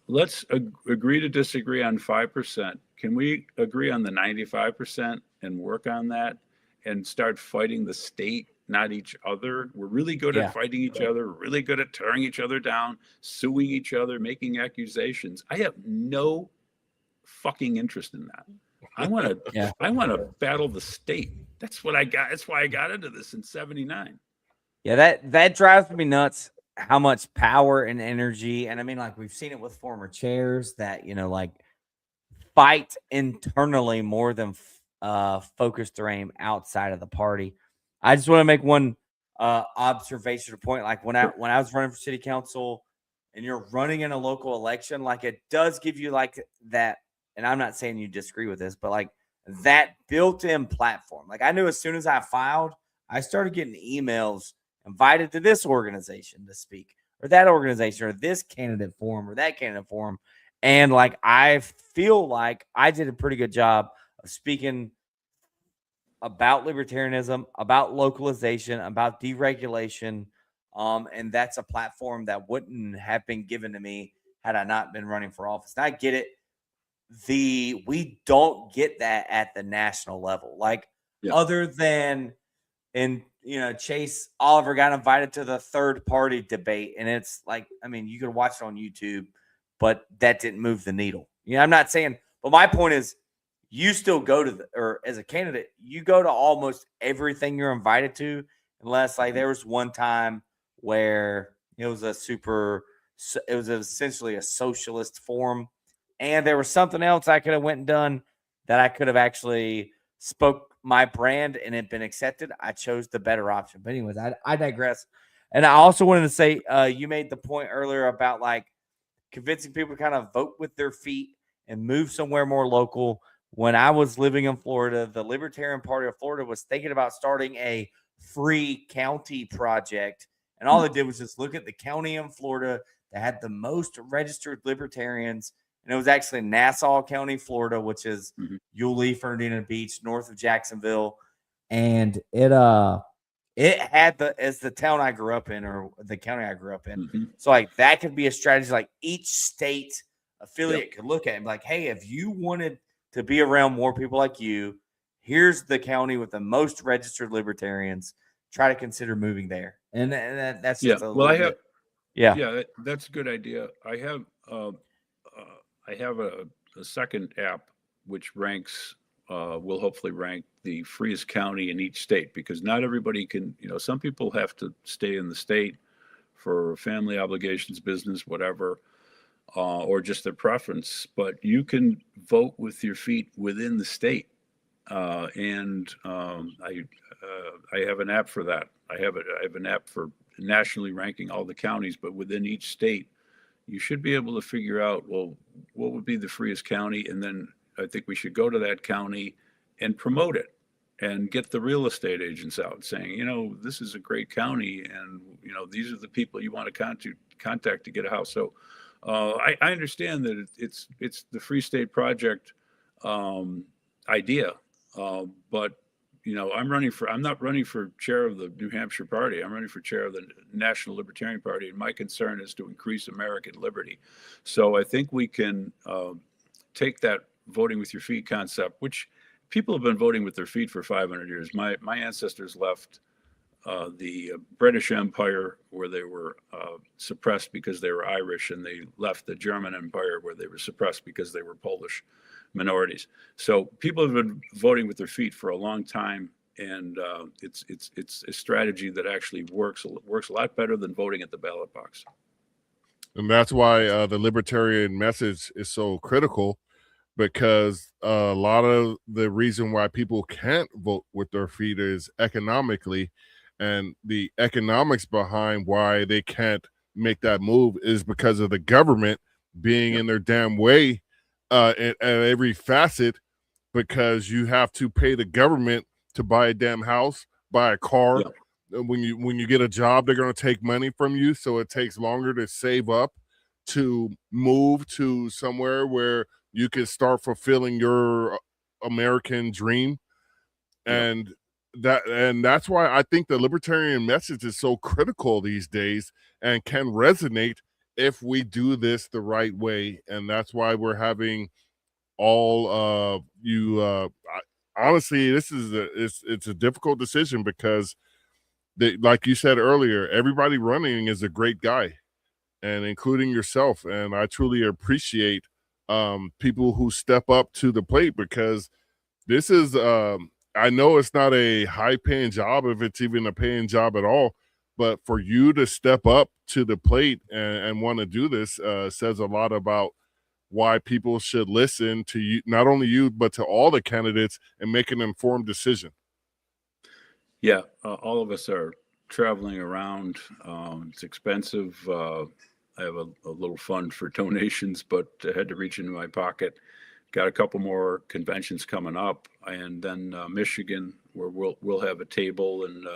Let's agree to disagree on 5%. Can we agree on the 95% and work on that and start fighting the state, not each other? We're really good at fighting each other. We're really good at tearing each other down, suing each other, making accusations. I have no fucking interest in that. I want to battle the state. That's what I got. That's why I got into this in 79. Yeah, that drives me nuts. How much power and energy, and I mean, like we've seen it with former chairs that like fight internally more than focus their aim outside of the party. I just want to make one observation or point. Like when I was running for city council, and you're running in a local election, like it does give you like that. And I'm not saying you disagree with this, but like that built-in platform. Like I knew as soon as I filed, I started getting emails invited to this organization to speak, or that organization, or this candidate forum, or that candidate forum. And like I feel like I did a pretty good job of speaking about libertarianism, about localization, about deregulation. And that's a platform that wouldn't have been given to me had I not been running for office. And I get it. We don't get that at the national level, like other than Chase Oliver got invited to the third party debate, and it's like, I mean, you could watch it on YouTube, but that didn't move the needle. I'm not saying, but my point is, you still go to or as a candidate, you go to almost everything you're invited to, unless like there was one time where it was essentially a socialist forum. And there was something else I could have went and done that I could have actually spoke my brand and it been accepted. I chose the better option. But anyways, I digress. And I also wanted to say, you made the point earlier about like convincing people to kind of vote with their feet and move somewhere more local. When I was living in Florida, the Libertarian Party of Florida was thinking about starting a free county project. And all they did was just look at the county in Florida that had the most registered libertarians. And it was actually Nassau County, Florida, which is Yulee, Fernandina Beach, north of Jacksonville. And it had as the town I grew up in, or the county I grew up in. So like that could be a strategy. Like each state affiliate could look at it and be like, hey, if you wanted to be around more people like you, here's the county with the most registered libertarians. Try to consider moving there. And that's just a little bit. Yeah, that's a good idea. I have a second app which ranks, will hopefully rank the freest county in each state, because not everybody can, some people have to stay in the state for family obligations, business, whatever, or just their preference, but you can vote with your feet within the state. I have an app for that. I have an app for nationally ranking all the counties, but within each state, you should be able to figure out, well, what would be the freest county? And then I think we should go to that county and promote it and get the real estate agents out saying, this is a great county. And, these are the people you want to contact to get a house. So I understand that it's the Free State Project idea. But, I'm not running for chair of the New Hampshire party. I'm running for chair of the National Libertarian Party. And my concern is to increase American liberty. So I think we can take that voting with your feet concept, which people have been voting with their feet for 500 years. My ancestors left the British Empire, where they were suppressed because they were Irish, and they left the German Empire, where they were suppressed because they were Polish minorities. So people have been voting with their feet for a long time, and it's a strategy that actually works a lot better than voting at the ballot box. And that's why the libertarian message is so critical, because a lot of the reason why people can't vote with their feet is economically, and the economics behind why they can't make that move is because of the government being in their damn way at every facet, because you have to pay the government to buy a damn house, buy a car. Yeah. When you get a job, they're going to take money from you, so it takes longer to save up to move to somewhere where you can start fulfilling your American dream. Yeah. And that's why I think the libertarian message is so critical these days and can resonate if we do this the right way. And that's why we're having all honestly, this is it's a difficult decision, because like you said earlier, everybody running is a great guy, and including yourself. And I truly appreciate people who step up to the plate, because this is I know it's not a high paying job, if it's even a paying job at all, but for you to step up to the plate and want to do this says a lot about why people should listen to you, not only you, but to all the candidates, and make an informed decision. Yeah, all of us are traveling around. It's expensive. I have a little fund for donations, but I had to reach into my pocket. Got a couple more conventions coming up, and then Michigan, where we'll have a table. And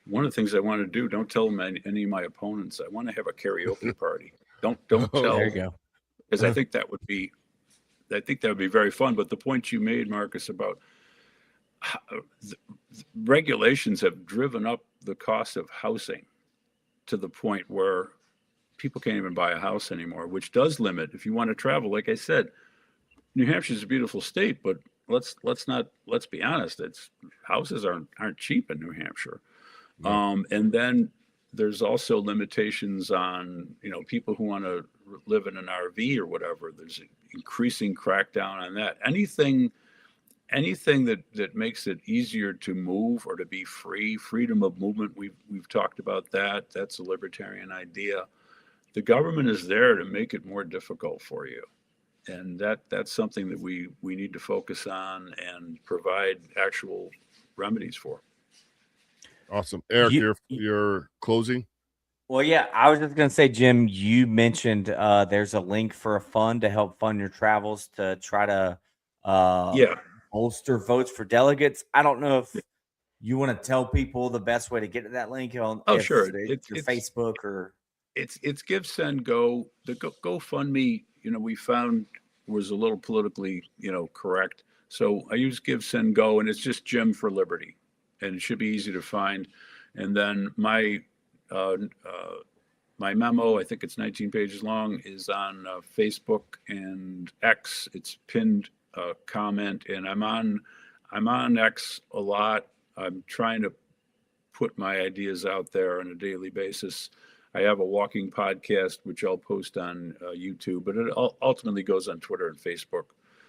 one of the things I want to do, don't tell them any of my opponents, I want to have a karaoke party. Don't Oh, tell, There you go. because I think that would be very fun. But the point you made, Marcus, about regulations have driven up the cost of housing to the point where people can't even buy a house anymore, which does limit if you want to travel. Like I said, New Hampshire is a beautiful state, but let's be honest. Houses aren't cheap in New Hampshire. No. And then there's also limitations on, people who want to live in an RV or whatever. There's an increasing crackdown on that. Anything that makes it easier to move or to be free, freedom of movement. We've talked about that. That's a libertarian idea. The government is there to make it more difficult for you. And that's something that we need to focus on and provide actual remedies for. Awesome. Eric, You- your closing. Well, yeah, I was just gonna say, Jim, you mentioned there's a link for a fund to help fund your travels to try to Yeah. bolster votes for delegates. I don't know if you want to tell people the best way to get to that link on if Sure. it's your Facebook or It's Give, Send, Go. The GoFundMe, we found was a little politically, correct. So I use Give, Send, Go, and it's just Jim for Liberty, and it should be easy to find. And then my memo, I think it's 19 pages long, is on Facebook and X. It's pinned comment, and I'm on X a lot. I'm trying to put my ideas out there on a daily basis. I have a walking podcast, which I'll post on YouTube, but it ultimately goes on Twitter and Facebook.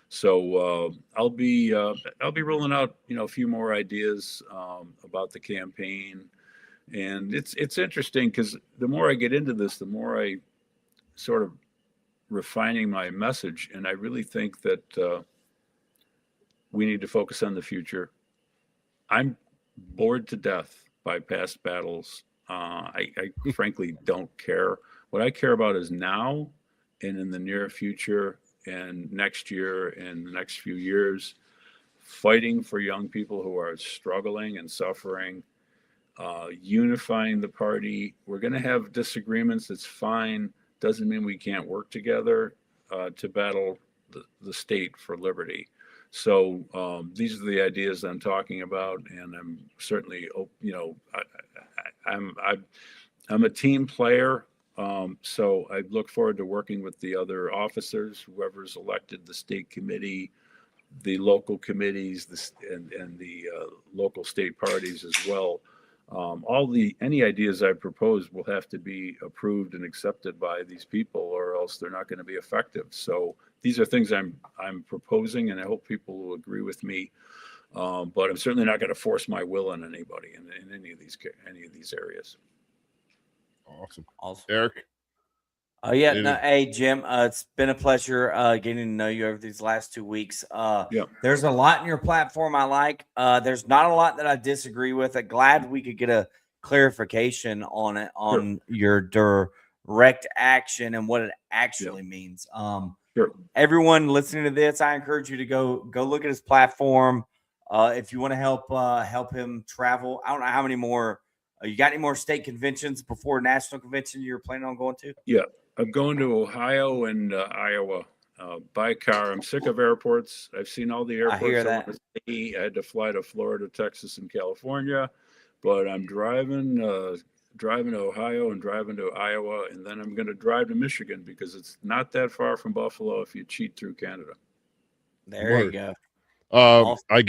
So I'll be rolling out, a few more ideas about the campaign. And it's interesting, because the more I get into this, the more I sort of refining my message. And I really think that we need to focus on the future. I'm bored to death by past battles. I frankly don't care. What I care about is now and in the near future and next year and the next few years, fighting for young people who are struggling and suffering, unifying the party. We're going to have disagreements. It's fine. Doesn't mean we can't work together to battle the state for liberty. So these are the ideas I'm talking about, and I'm certainly, I'm a team player. So I look forward to working with the other officers, whoever's elected, the state committee, the local committees, and the local state parties as well. Any ideas I propose will have to be approved and accepted by these people, or else they're not going to be effective. So these are things I'm proposing, and I hope people will agree with me. But I'm certainly not going to force my will on anybody in any of these areas. Awesome. Eric. Oh yeah, no, hey Jim, it's been a pleasure getting to know you over these last 2 weeks. There's a lot in your platform I like. There's not a lot that I disagree with. I'm glad we could get a clarification on it, on your direct action and what it actually means. Sure. Everyone listening to this, I encourage you to go look at his platform. If you want to help him travel, I don't know how many more. You got any more state conventions before national convention you're planning on going to? Yeah, I'm going to Ohio and Iowa by car. I'm sick of airports. I've seen all the airports I hear I that. want to see. I had to fly to Florida, Texas, and California, but I'm driving to Ohio and driving to Iowa, and then I'm going to drive to Michigan because it's not that far from Buffalo if you cheat through Canada. There you go. I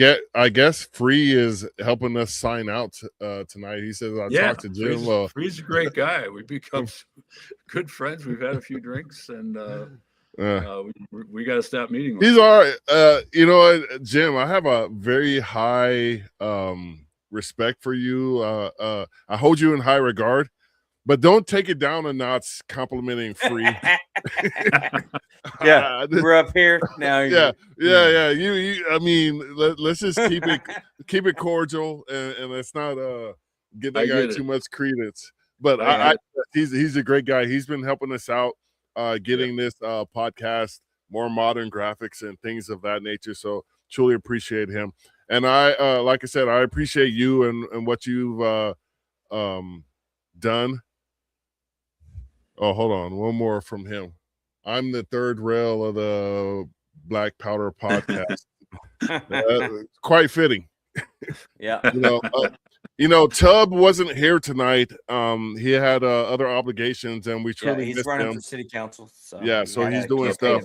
guess Free is helping us sign out tonight. He says I talked to Jim. Free's a great guy. We've become good friends. We've had a few drinks, and we got to stop meeting. He's all right. You know what, Jim? I have a very high respect for you. I hold you in high regard, but don't take it down a notch complimenting Free. Yeah, we're up here now. Yeah. You I mean, let's just keep it cordial, and let's not give that guy too much credence. But he's a great guy. He's been helping us out, getting this podcast more modern graphics and things of that nature. So truly appreciate him. And I, like I said, I appreciate you and what you've done. Oh, hold on, one more from him. I'm the third rail of the Black Powder podcast. Quite fitting. Yeah. You know, Tubb wasn't here tonight. He had other obligations, and we truly he's missed running him for city council. So so he's doing stuff.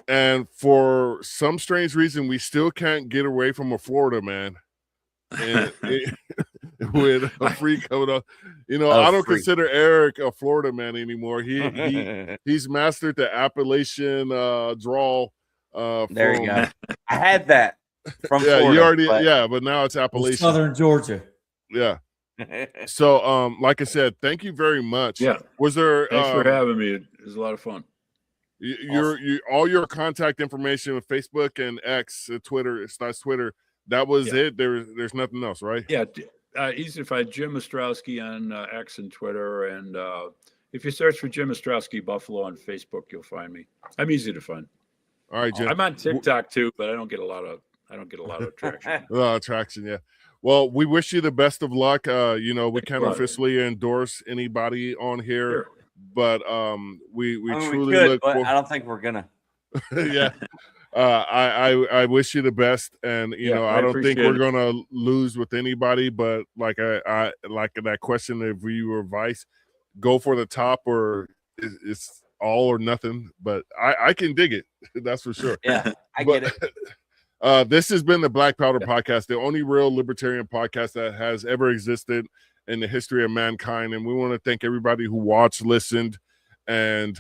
And for some strange reason, we still can't get away from a Florida man. And with a Free coming up, I don't consider Eric a Florida man anymore. He's mastered the Appalachian drawl. There you go. I had that from Florida. You already, but now it's Appalachian, Southern Georgia. Yeah. So, like I said, thank you very much. Yeah. Was there? Thanks for having me. It was a lot of fun. All your contact information with Facebook and X, Twitter. That was it. There's nothing else, right? Yeah. Easy to find Jim Ostrowski on X and Twitter, and if you search for Jim Ostrowski Buffalo on Facebook, you'll find me. I'm easy to find. All right, Jim. I'm on TikTok too, but I don't get a lot of traction. A lot of traction, yeah. Well, we wish you the best of luck. We can't officially endorse anybody on here, but we truly look. But I don't think we're gonna. Yeah. I wish you the best, and I don't think we're gonna lose with anybody. But like I like that question, if you were advice, go for the top, or it's all or nothing. But I can dig it. That's for sure. Yeah, I get it. This has been the Black Powder Podcast, the only real libertarian podcast that has ever existed in the history of mankind. And we want to thank everybody who watched, listened, and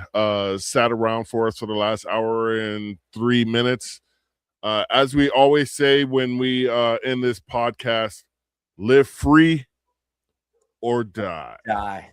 sat around for us for the last hour and 3 minutes. As we always say when we end this podcast, live free or die.